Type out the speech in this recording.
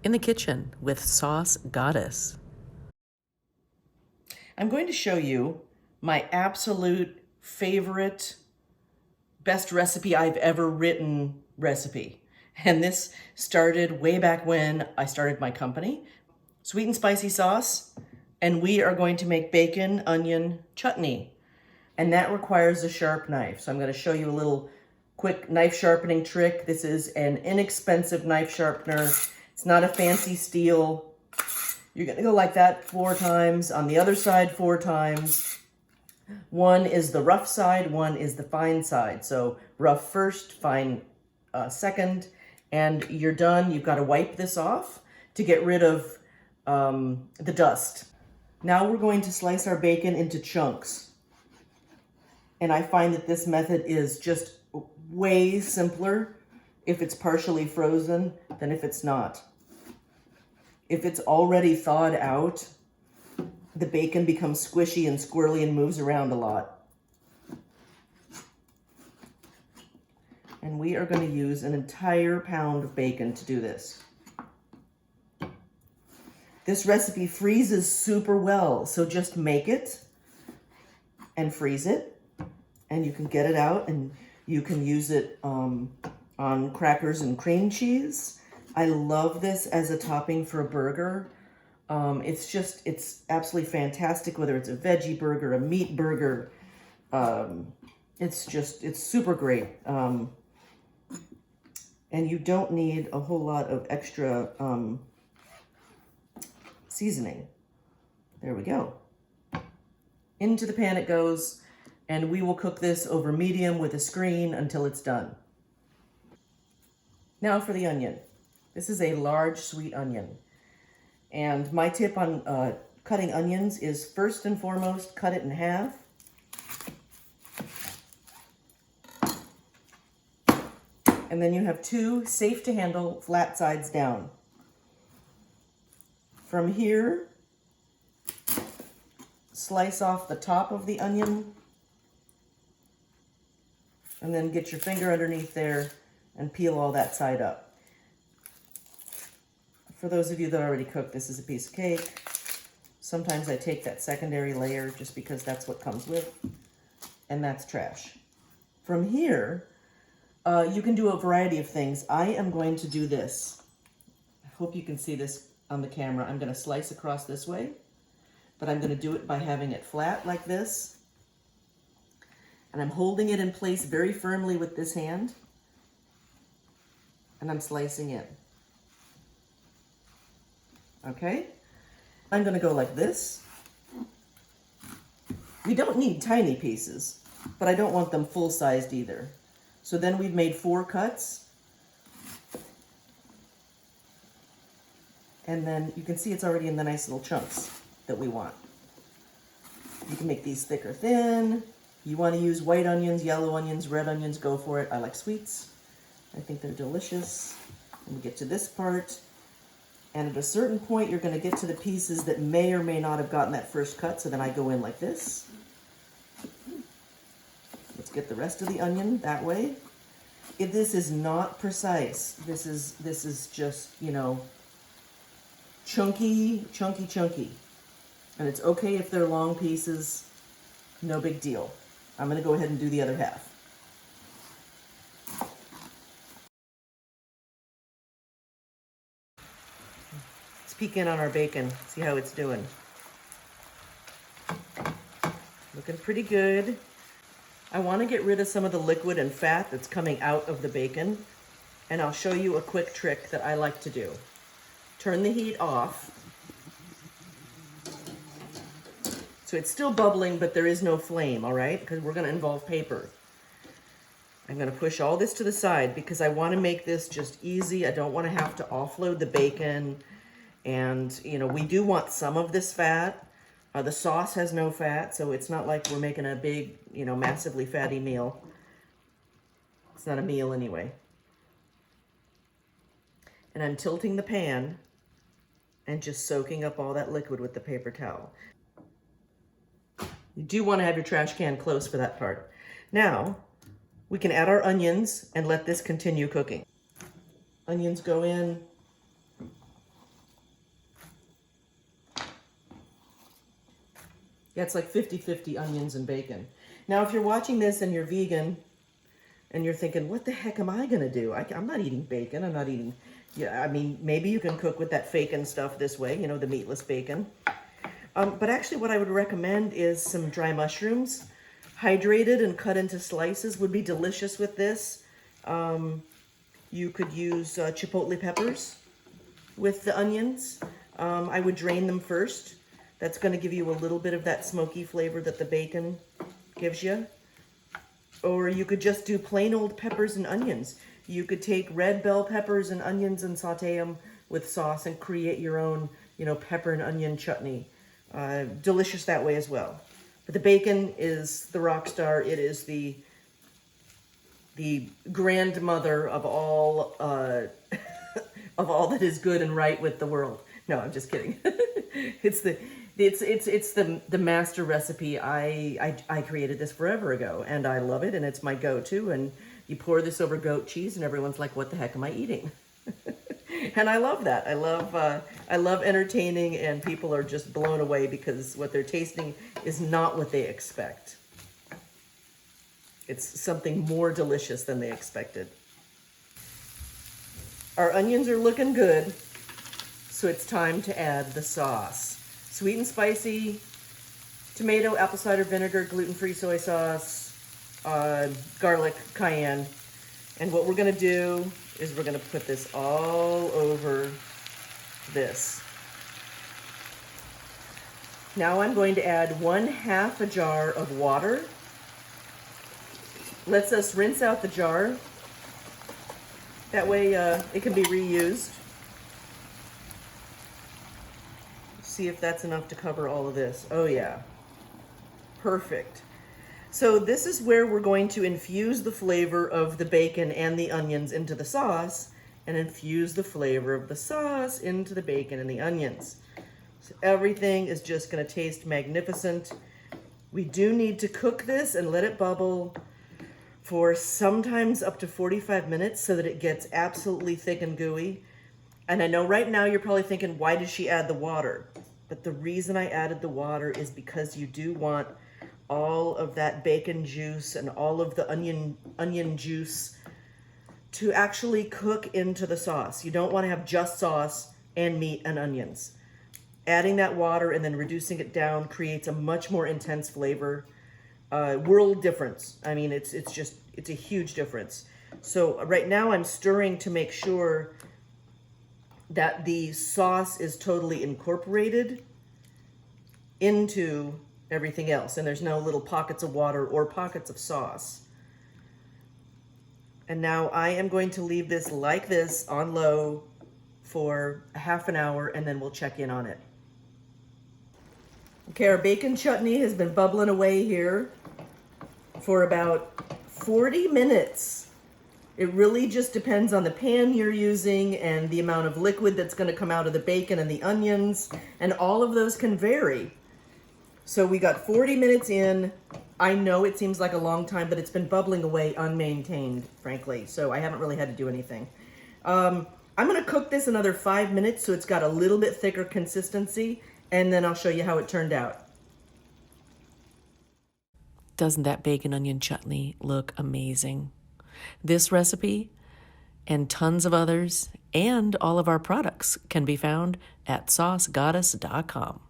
in the kitchen with Sauce Goddess. I'm going to show you my absolute favorite, best recipe I've ever written recipe. And this started way back when I started my company. Sweet and spicy sauce, and we are going to make bacon onion chutney. And that requires a sharp knife. So I'm going to show you a little quick knife sharpening trick. This is an inexpensive knife sharpener. It's not a fancy steel. You're going to go like that 4 times. On the other side 4 times. One is the rough side, one is the fine side. So rough first, fine second, and you're done. You've got to wipe this off to get rid of the dust. Now we're going to slice our bacon into chunks. And I find that this method is just way simpler if it's partially frozen than if it's not. If it's already thawed out, the bacon becomes squishy and squirrely and moves around a lot. And we are going to use an entire pound of bacon to do this. This recipe freezes super well, so just make it and freeze it, and you can get it out and you can use it on crackers and cream cheese. I love this as a topping for a burger. It's absolutely fantastic, whether it's a veggie burger, a meat burger. It's super great. And you don't need a whole lot of extra seasoning. There we go. Into the pan it goes, and we will cook this over medium with a screen until it's done. Now for the onion. This is a large sweet onion. And my tip on cutting onions is, first and foremost, cut it in half. And then you have 2 safe to handle flat sides down. From here, slice off the top of the onion, and then get your finger underneath there and peel all that side up. For those of you that already cooked, this is a piece of cake. Sometimes I take that secondary layer just because that's what comes with, and that's trash. From here, you can do a variety of things. I am going to do this. I hope you can see this on the camera. I'm going to slice across this way, but I'm going to do it by having it flat like this. And I'm holding it in place very firmly with this hand, and I'm slicing in. Okay? I'm going to go like this. We don't need tiny pieces, but I don't want them full-sized either. So then we've made 4 cuts. And then you can see it's already in the nice little chunks that we want. You can make these thick or thin. You want to use white onions, yellow onions, red onions, go for it. I like sweets. I think they're delicious. And we get to this part. And at a certain point, you're going to get to the pieces that may or may not have gotten that first cut. So then I go in like this. Let's get the rest of the onion that way. If this is not precise, this is just, you know, chunky. And it's okay if they're long pieces, no big deal. I'm going to go ahead and do the other half. Let's peek in on our bacon, see how it's doing. Looking pretty good. I want to get rid of some of the liquid and fat that's coming out of the bacon, and I'll show you a quick trick that I like to do. Turn the heat off. So it's still bubbling, but there is no flame, all right? Because we're going to involve paper. I'm going to push all this to the side because I want to make this just easy. I don't want to have to offload the bacon. And, you know, we do want some of this fat. The sauce has no fat, so it's not like we're making a big, you know, massively fatty meal. It's not a meal anyway. And I'm tilting the pan and just soaking up all that liquid with the paper towel. You do want to have your trash can close for that part. Now, we can add our onions and let this continue cooking. Onions go in. Yeah, it's like 50-50 onions and bacon. Now, if you're watching this and you're vegan and you're thinking, what the heck am I gonna do? I'm not eating bacon, I'm not eating, yeah, I mean, maybe you can cook with that fakin' stuff this way, you know, the meatless bacon. But actually what I would recommend is some dry mushrooms. Hydrated and cut into slices would be delicious with this. You could use chipotle peppers with the onions. I would drain them first. That's going to give you a little bit of that smoky flavor that the bacon gives you. Or you could just do plain old peppers and onions. You could take red bell peppers and onions and saute them with sauce and create your own, you know, pepper and onion chutney. Delicious that way as well. But the bacon is the rock star. It is the grandmother of all of all that is good and right with the world. No, I'm just kidding. It's the master recipe. I created this forever ago, and I love it, and it's my go-to. And you pour this over goat cheese, and everyone's like, "What the heck am I eating?" And I love that. I love entertaining, and people are just blown away because what they're tasting is not what they expect. It's something more delicious than they expected. Our onions are looking good, so it's time to add the sauce. Sweet and spicy, tomato, apple cider vinegar, gluten-free soy sauce, garlic, cayenne. And what we're gonna do is we're gonna put this all over this. Now I'm going to add 1/2 a jar of water. Lets us rinse out the jar. That way it can be reused. See if that's enough to cover all of this. Oh yeah, perfect. So this is where we're going to infuse the flavor of the bacon and the onions into the sauce, and infuse the flavor of the sauce into the bacon and the onions. So everything is just gonna taste magnificent. We do need to cook this and let it bubble for sometimes up to 45 minutes so that it gets absolutely thick and gooey. And I know right now you're probably thinking, why did she add the water? But the reason I added the water is because you do want all of that bacon juice and all of the onion juice to actually cook into the sauce. You don't want to have just sauce and meat and onions. Adding that water and then reducing it down creates a much more intense flavor. World difference. I mean, it's a huge difference. So right now I'm stirring to make sure that the sauce is totally incorporated into everything else, and there's no little pockets of water or pockets of sauce. And now I am going to leave this like this on low for ½ an hour, and then we'll check in on it. Okay, our bacon chutney has been bubbling away here for about 40 minutes. It really just depends on the pan you're using and the amount of liquid that's going to come out of the bacon and the onions, and all of those can vary. So we got 40 minutes in. I know it seems like a long time, but it's been bubbling away unmaintained, frankly, so I haven't really had to do anything. I'm going to cook this another 5 minutes so it's got a little bit thicker consistency, and then I'll show you how it turned out. Doesn't that bacon onion chutney look amazing? This recipe and tons of others and all of our products can be found at saucegoddess.com.